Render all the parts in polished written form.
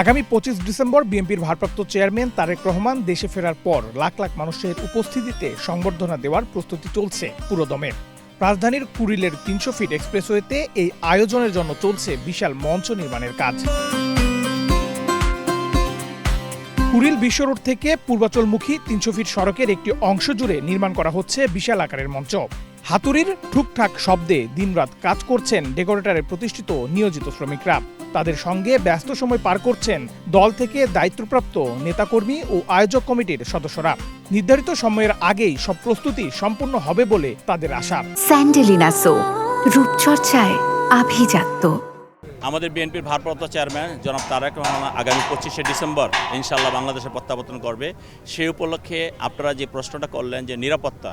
আগামী 25 ডিসেম্বর বিএনপির ভারপ্রাপ্ত চেয়ারম্যান তারেক রহমান দেশে ফেরার পর লাখ লাখ মানুষের উপস্থিতিতে সংবর্ধনা দেওয়ার প্রস্তুতি চলছে পুরোদমে। রাজধানীর কুড়িলের 300 ফিট এক্সপ্রেসওয়েতে এই আয়োজনের জন্য চলছে বিশাল মঞ্চ নির্মাণের কাজ। কুড়িল বিশ্ব রোড থেকে পূর্বাচলমুখী 300 ফিট সড়কের একটি অংশ জুড়ে নির্মাণ করা হচ্ছে বিশাল আকারের মঞ্চ। হাতুড়ির ঠুকঠাক শব্দে দিনরাত কাজ করছেন ডেকোরেটরের প্রতিষ্ঠিত নিয়োজিত শ্রমিকরা। তাদের সঙ্গে ব্যস্ত সময় পার করছেন দল থেকে দায়িত্বপ্রাপ্ত নেতাকর্মী ও আয়োজক কমিটির সদস্যরা। নির্ধারিত সময়ের আগেই সব প্রস্তুতি সম্পূর্ণ হবে বলে তাদের আশা। স্যান্ডেলিনা সো, রূপচর্চায় আভিজাত্য। আমাদের বিএনপির ভারপ্রাপ্ত চেয়ারম্যান জনাব তারেক রহমান আগামী 25শে ডিসেম্বর ইনশাআল্লাহ বাংলাদেশে প্রত্যাবর্তন করবে। সেই উপলক্ষে আপনারা যে প্রশ্নটা করলেন যে নিরাপত্তা,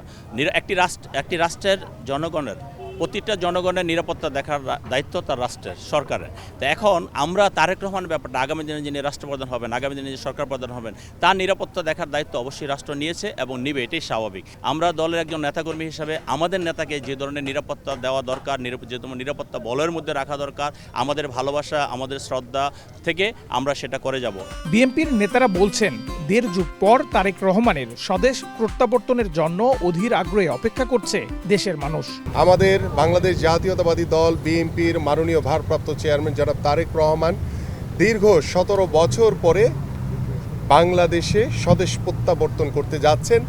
একটি রাষ্ট্রের জনগণের প্রতিটা জনগণের নিরাপত্তা দেখার দায়িত্ব তার রাষ্ট্রের সরকারের। তো এখন আমরা তারেক রহমানের ব্যাপারটা আগামী দিনে যিনি রাষ্ট্রপ্রধান হবেন, আগামী দিনে যে সরকার প্রধান হবেন, তার নিরাপত্তা দেখার দায়িত্ব অবশ্যই রাষ্ট্র নিয়েছে এবং নিবে, এটাই স্বাভাবিক। আমরা দলের একজন নেতাকর্মী হিসাবে আমাদের নেতাকে যে ধরনের নিরাপত্তা দেওয়া দরকার, যে নিরাপত্তা বলয়ের মধ্যে রাখা দরকার, আমাদের ভালোবাসা, আমাদের শ্রদ্ধা থেকে আমরা সেটা করে যাব। বিএনপির নেতারা বলছেন, 1.5 যুগ পর তারেক রহমানের স্বদেশ প্রত্যাবর্তনের জন্য অধীর আগ্রহে অপেক্ষা করছে দেশের মানুষ। আমাদের বাংলাদেশ জাতীয়তাবাদী দল বিএনপির মাননীয় ভারপ্রাপ্ত চেয়ারম্যান জনাব তারেক রহমান দীর্ঘ 17 বছর পরে বাংলাদেশে স্বদেশ প্রত্যাবর্তন করতে যাচ্ছেন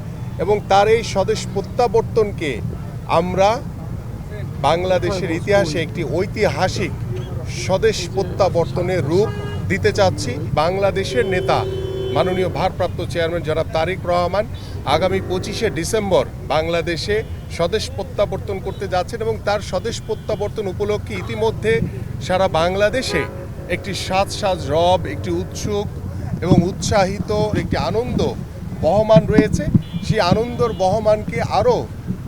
এবং তার এই স্বদেশ প্রত্যাবর্তনকে আমরা বাংলাদেশের ইতিহাসে একটি ঐতিহাসিক স্বদেশ প্রত্যাবর্তনের রূপ দিতে চাচ্ছি। বাংলাদেশের নেতা মাননীয় ভারপ্রাপ্ত চেয়ারম্যান জনাব তারেক রহমান আগামী 25শে ডিসেম্বর বাংলাদেশে স্বদেশ প্রত্যাবর্তন করতে যাচ্ছেন এবং তার স্বদেশ প্রত্যাবর্তন উপলক্ষে ইতিমধ্যে সারা বাংলাদেশে একটি সাজ রব, একটি উৎসুক এবং উৎসাহিত একটি আনন্দ বহমান রয়েছে। সেই আনন্দর বহমানকে আরও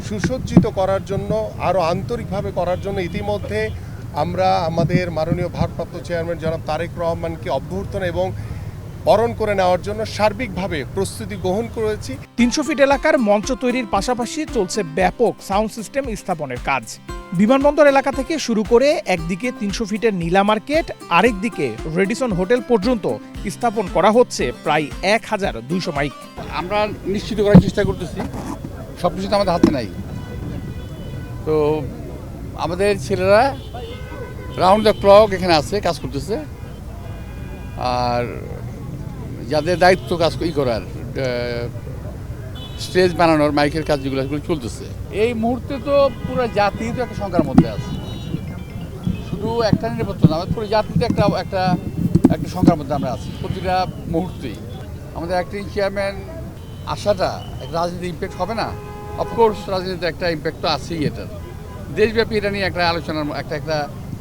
সুসজ্জিত করার জন্য, আরও আন্তরিকভাবে করার জন্য ইতিমধ্যে আমরা আমাদের মাননীয় ভারপ্রাপ্ত চেয়ারম্যান জনাব তারেক রহমানকে অভ্যর্থনা এবং বরণ করে নেওয়ার জন্য সার্বিকভাবে প্রস্তুতি গ্রহণ করেছি। 300 ফিট এলাকার মঞ্চ তৈরির পাশাপাশি চলছে ব্যাপক সাউন্ড সিস্টেম স্থাপনের কাজ। বিমানবন্দর এলাকা থেকে শুরু করে একদিকে 300 ফিটের নীলা মার্কেট, আরেকদিকে রেডিসন হোটেল পর্যন্ত স্থাপন করা হচ্ছে প্রায় 1200 মাইক। আমরা নিশ্চিত করার চেষ্টা করতেছি, সব কিছু তো আমাদের হাতে নাই। তো আমাদের ছেলেরা রাউন্ড দ্য ক্লক এখানে আছে, কাজ করতেছে। আর যাদের দায়িত্ব কাজ করার, স্টেজ বানানোর, মাইকের কাজ যেগুলো চলতেছে, এই মুহূর্তে তো পুরো জাতি তো একটা সংখ্যার মধ্যে আছে। শুধু একটা নিরাপত্তা না, আমাদের পুরো জাতিতে একটা একটা একটা সংখ্যার মধ্যে আমরা আছি প্রতিটা মুহূর্তেই। আমাদের অ্যাক্টিং চেয়ারম্যান আসাটা একটা রাজনীতি ইম্প্যাক্ট হবে না? অফকোর্স রাজনীতিতে একটা ইম্প্যাক্ট তো আছেই। এটার দেশব্যাপী এটা নিয়ে একটা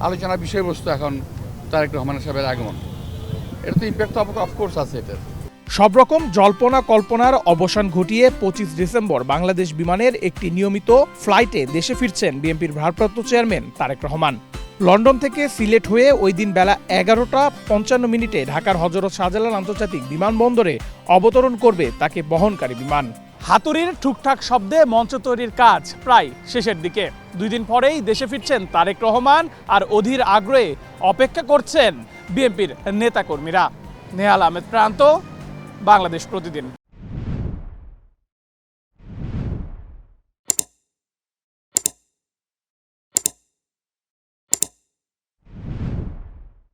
আলোচনার বিষয়বস্তু এখন তারেক রহমান সাহেবের আগমন, এটা তো ইম্প্যাক্ট অফকোর্স আছে। এটার সব রকম জল্পনা কল্পনার অবসান ঘটিয়ে 25 ডিসেম্বর বাংলাদেশ বিমানের একটি নিয়মিত ফ্লাইটে দেশে ফিরছেন বিএনপির ভারপ্রাপ্ত চেয়ারম্যান তারেক রহমান। লন্ডন থেকে সিলেট হয়ে ওই দিন বেলা 11:55 ঢাকার হযরত শাহজালাল আন্তর্জাতিক বিমানবন্দরে অবতরণ করবে তাকে বহনকারী বিমান। হাতুড়ির ঠুকঠাক শব্দে মঞ্চ তৈরির কাজ প্রায় শেষের দিকে। 2 দিন পরেই দেশে ফিরছেন তারেক রহমান, আর অধীর আগ্রহে অপেক্ষা করছেন বিএনপির নেতাকর্মীরা। নেহাল আহমেদ প্রান্ত, বাংলাদেশ প্রতিদিন।